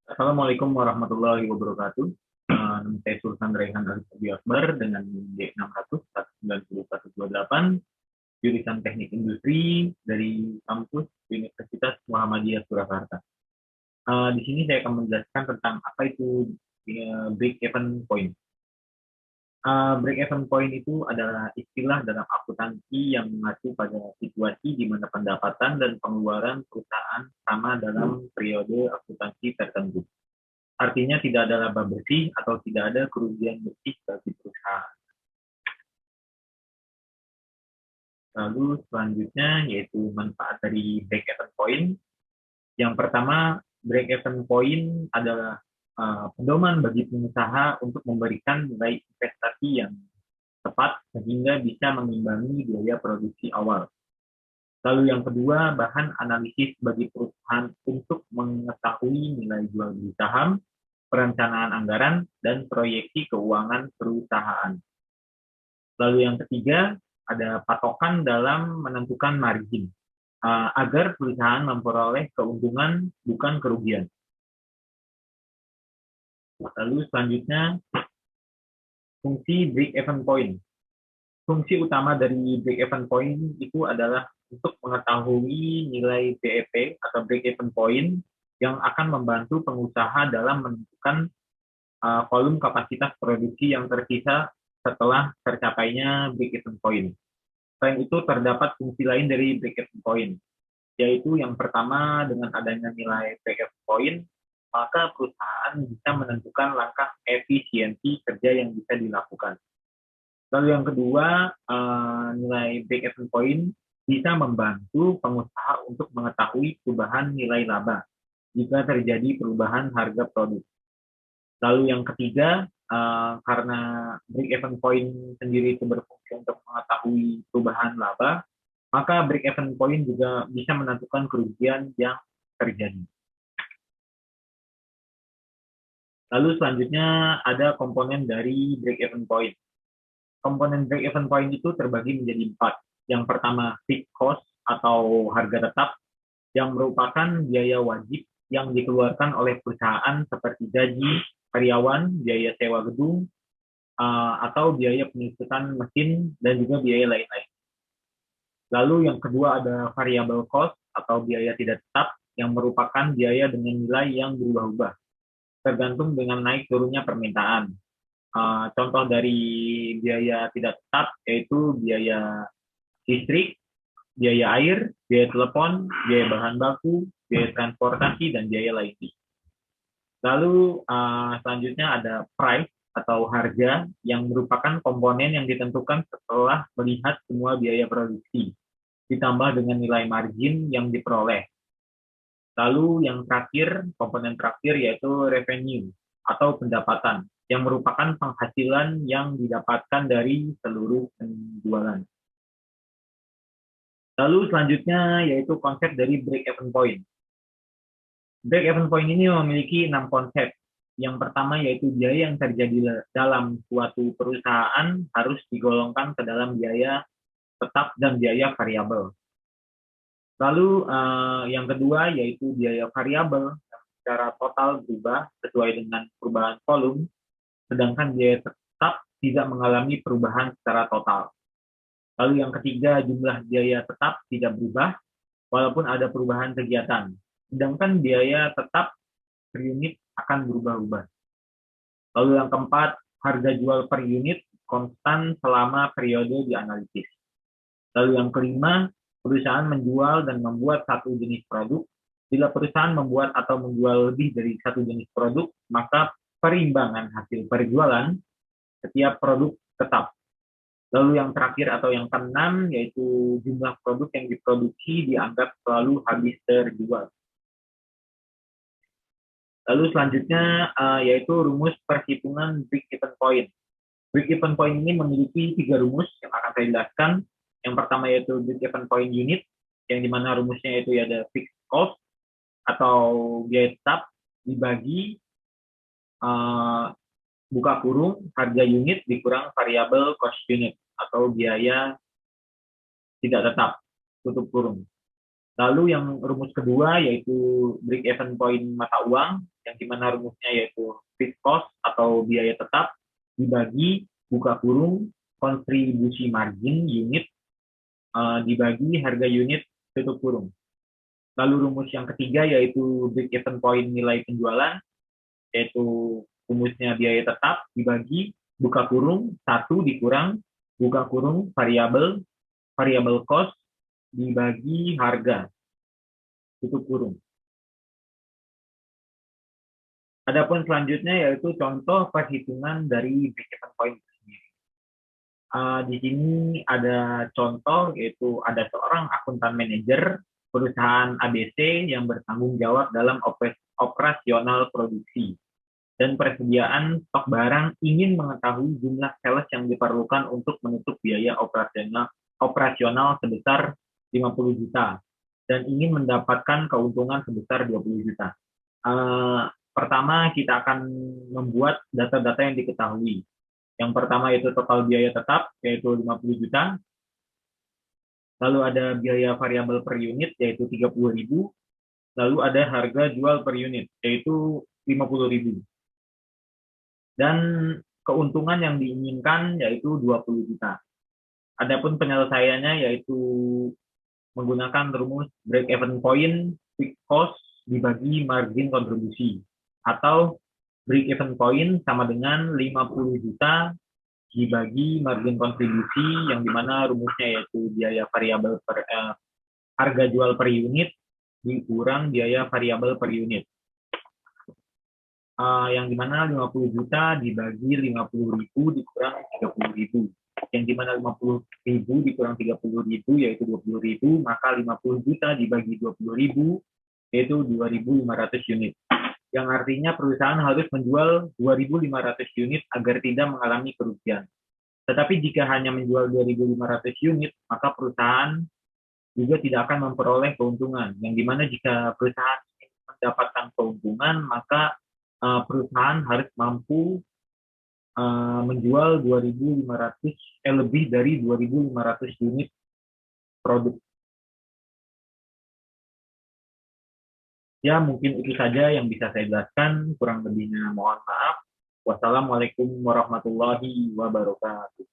Assalamualaikum warahmatullahi wabarakatuh. Nama saya Sultan Raihan Ali Akbar dengan D600 190 128 jurusan Teknik Industri dari kampus Universitas Muhammadiyah Surakarta. Di sini saya akan menjelaskan tentang apa itu break-even point. Break-even point itu adalah istilah dalam akuntansi yang mengacu pada situasi di mana pendapatan dan pengeluaran perusahaan sama dalam periode akuntansi tertentu. Artinya tidak ada laba bersih atau tidak ada kerugian bersih bagi perusahaan. Lalu selanjutnya yaitu manfaat dari break-even point. Yang pertama, break-even point adalah pedoman bagi pengusaha untuk memberikan nilai investasi yang tepat sehingga bisa mengimbangi biaya produksi awal. Lalu yang kedua, bahan analisis bagi perusahaan untuk mengetahui nilai jual beli saham, perencanaan anggaran, dan proyeksi keuangan perusahaan. Lalu yang ketiga, ada patokan dalam menentukan margin, agar perusahaan memperoleh keuntungan bukan kerugian. Lalu selanjutnya, fungsi break-even point. Fungsi utama dari break-even point itu adalah untuk mengetahui nilai BEP atau break-even point yang akan membantu pengusaha dalam menentukan volume kapasitas produksi yang tersisa setelah tercapainya break-even point. Selain itu, terdapat fungsi lain dari break-even point, yaitu yang pertama, dengan adanya nilai break-even point, maka perusahaan bisa menentukan langkah efisiensi kerja yang bisa dilakukan. Lalu yang kedua, nilai break-even point bisa membantu pengusaha untuk mengetahui perubahan nilai laba jika terjadi perubahan harga produk. Lalu yang ketiga, karena break-even point sendiri itu berfungsi untuk mengetahui perubahan laba, maka break-even point juga bisa menentukan kerugian yang terjadi. Lalu selanjutnya ada komponen dari break-even point. Komponen break-even point itu terbagi menjadi 4. Yang pertama, fixed cost atau harga tetap, yang merupakan biaya wajib yang dikeluarkan oleh perusahaan seperti gaji karyawan, biaya sewa gedung, atau biaya pengisian mesin, dan juga biaya lain-lain. Lalu yang kedua ada variable cost atau biaya tidak tetap, yang merupakan biaya dengan nilai yang berubah-ubah, tergantung dengan naik turunnya permintaan. Contoh dari biaya tidak tetap yaitu biaya listrik, biaya air, biaya telepon, biaya bahan baku, biaya transportasi, dan biaya lainnya. Lalu selanjutnya ada price atau harga yang merupakan komponen yang ditentukan setelah melihat semua biaya produksi, ditambah dengan nilai margin yang diperoleh. Lalu yang terakhir, komponen terakhir yaitu revenue atau pendapatan, yang merupakan penghasilan yang didapatkan dari seluruh penjualan. Lalu selanjutnya yaitu konsep dari break-even point. Break-even point ini memiliki 6 konsep. Yang pertama yaitu biaya yang terjadi dalam suatu perusahaan harus digolongkan ke dalam biaya tetap dan biaya variabel. Lalu yang kedua yaitu biaya variabel yang secara total berubah sesuai dengan perubahan volume, sedangkan biaya tetap tidak mengalami perubahan secara total. Lalu yang ketiga, jumlah biaya tetap tidak berubah walaupun ada perubahan kegiatan, sedangkan biaya tetap per unit akan berubah-ubah. Lalu yang keempat, harga jual per unit konstan selama periode dianalisis. Lalu yang kelima, perusahaan menjual dan membuat satu jenis produk. Bila perusahaan membuat atau menjual lebih dari satu jenis produk, maka perimbangan hasil perjualan setiap produk tetap. Lalu yang terakhir atau yang keenam yaitu jumlah produk yang diproduksi dianggap selalu habis terjual. Lalu selanjutnya yaitu rumus perhitungan break-even point. Break-even point ini memiliki 3 rumus yang akan saya jelaskan. Yang pertama yaitu break-even point unit, yang dimana rumusnya yaitu ada fixed cost atau biaya tetap dibagi buka kurung harga unit dikurang variable cost unit atau biaya tidak tetap tutup kurung. Lalu yang rumus kedua yaitu break-even point mata uang, yang dimana rumusnya yaitu fixed cost atau biaya tetap dibagi buka kurung kontribusi margin unit dibagi harga unit tutup kurung. Lalu rumus yang ketiga yaitu break even point nilai penjualan, yaitu rumusnya biaya tetap dibagi buka kurung 1 dikurang buka kurung variabel cost dibagi harga tutup kurung. Adapun selanjutnya yaitu contoh perhitungan dari break even point sendiri. Di sini ada contoh yaitu ada seorang akuntan manajer perusahaan ABC yang bertanggung jawab dalam operasional produksi dan persediaan stok barang, ingin mengetahui jumlah sales yang diperlukan untuk menutup biaya operasional sebesar 50 juta dan ingin mendapatkan keuntungan sebesar 20 juta. Pertama kita akan membuat data-data yang diketahui. Yang pertama itu total biaya tetap, yaitu 50 juta. Lalu ada biaya variabel per unit, yaitu 30.000. Lalu ada harga jual per unit, yaitu 50.000. Dan keuntungan yang diinginkan yaitu 20 juta. Adapun penyelesaiannya yaitu menggunakan rumus break even point fixed cost dibagi margin kontribusi, atau break even point sama dengan 50 juta dibagi margin kontribusi yang dimana rumusnya yaitu biaya variabel per harga jual per unit dikurang biaya variabel per unit. Yang dimana 50 juta dibagi 50.000 dikurang 30.000. Yang dimana 50.000 dikurang 30.000 yaitu 20.000, maka 50 juta dibagi 20.000 yaitu 2.500 unit. Yang artinya perusahaan harus menjual 2.500 unit agar tidak mengalami kerugian. Tetapi jika hanya menjual 2.500 unit, maka perusahaan juga tidak akan memperoleh keuntungan. Yang dimana jika perusahaan mendapatkan keuntungan, maka perusahaan harus mampu menjual 2.500 lebih dari 2.500 unit produk. Ya, mungkin itu saja yang bisa saya jelaskan. Kurang lebihnya mohon maaf. Wassalamualaikum warahmatullahi wabarakatuh.